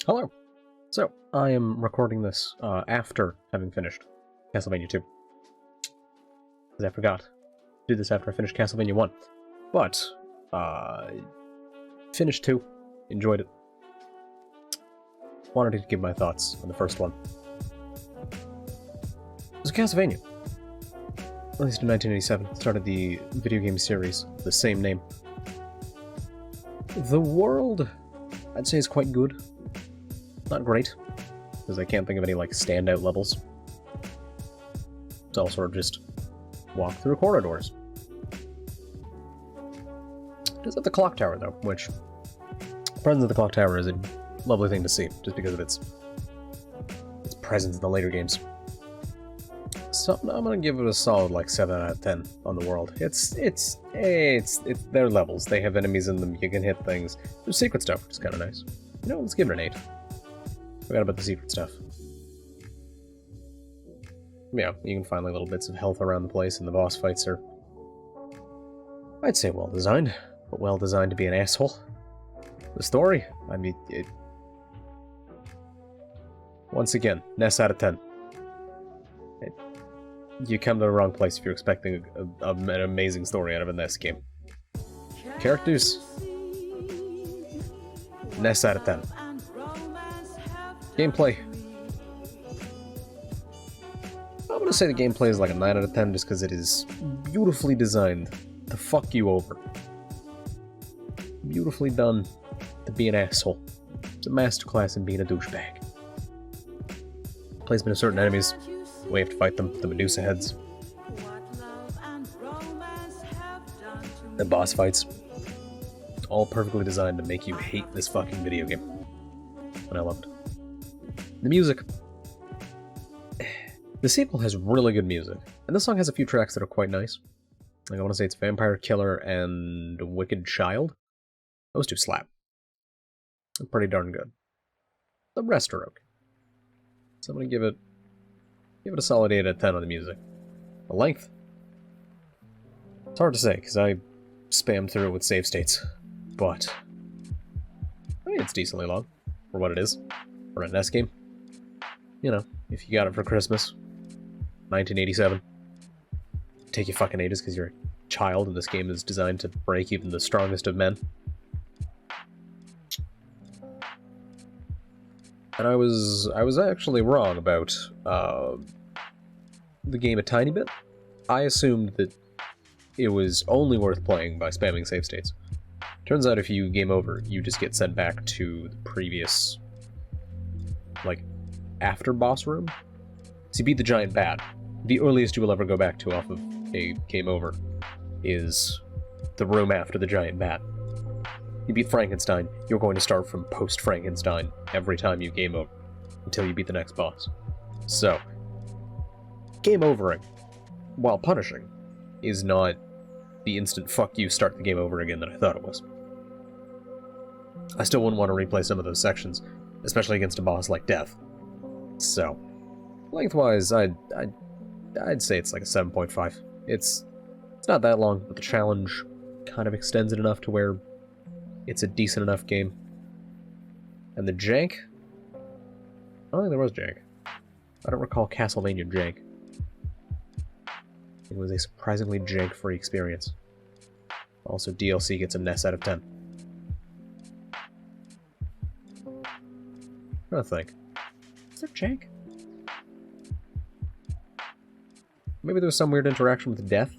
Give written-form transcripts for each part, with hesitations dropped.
Hello! So, I am recording this after having finished Castlevania 2. Because I forgot to do this after I finished Castlevania 1. But, finished 2, enjoyed it. Wanted to give my thoughts on the first one. It was a Castlevania. Released in 1987, started the video game series, the same name. The world, I'd say, is quite good. Not great, because I can't think of any, like, standout levels. It's all sort of just walk through corridors. It does have the clock tower, though, which, presence of the clock tower is a lovely thing to see, just because of its presence in the later games. So I'm gonna give it a solid, like, 7 out of 10 on the world. It's their levels. They have enemies in them, you can hit things. There's secret stuff, which is kind of nice. You know, let's give it an 8. Forgot about the secret stuff. Yeah, you can find like little bits of health around the place, and the boss fights are, I'd say, well designed, but well designed to be an asshole. The story, I mean, once again, NES out of 10. You come to the wrong place if you're expecting an amazing story out of a NES game. Characters, NES out of 10. Gameplay. I'm gonna say the gameplay is like a 9 out of 10 just because it is beautifully designed to fuck you over. Beautifully done to be an asshole. It's a masterclass in being a douchebag. Placement of certain enemies, the way you have to fight them, the Medusa heads. The boss fights. All perfectly designed to make you hate this fucking video game. And I love it. The music. The sequel has really good music, and this song has a few tracks that are quite nice. Like, I want to say it's Vampire Killer and Wicked Child. Those two slap. They're pretty darn good. The rest are okay. So I'm gonna give it a solid 8 out of 10 on the music. The length. It's hard to say, because I spammed through it with save states. But I mean, it's decently long for what it is. For a NES game. You know, if you got it for Christmas, 1987, take you fucking ages because you're a child and this game is designed to break even the strongest of men. And I was actually wrong about the game a tiny bit. I assumed that it was only worth playing by spamming save states. Turns out if you game over, you just get sent back to the previous, like, after boss room. So you beat the giant bat. The earliest you will ever go back to off of a game over is the room after the giant bat. You beat Frankenstein, you're going to start from post-Frankenstein every time you game over, until you beat the next boss. So, game overing, while punishing, is not the instant fuck you start the game over again that I thought it was. I still wouldn't want to replay some of those sections, especially against a boss like Death. So, lengthwise, I'd say it's like a 7.5. It's not that long, but the challenge kind of extends it enough to where it's a decent enough game. And the jank? I don't think there was jank. I don't recall Castlevania jank. It was a surprisingly jank-free experience. Also, DLC gets a NES out of 10. I'm trying to think. Is there jank? Maybe there was some weird interaction with Death?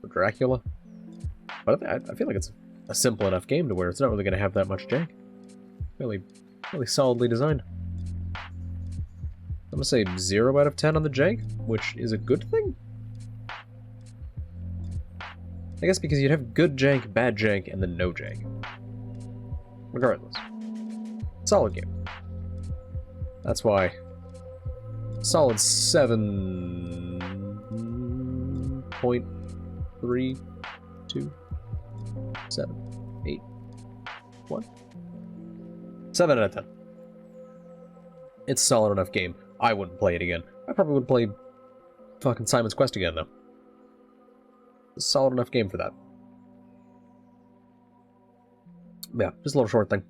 Or Dracula? But I feel like it's a simple enough game to where it's not really going to have that much jank. Really solidly designed. I'm going to say 0 out of 10 on the jank, which is a good thing? I guess because you'd have good jank, bad jank, and then no jank. Regardless. Solid game. That's why solid 7.32781 7 out of 10. It's a solid enough game. I wouldn't play it again. I probably would play fucking Simon's Quest again, though. It's a solid enough game for that. Yeah, just a little short thing.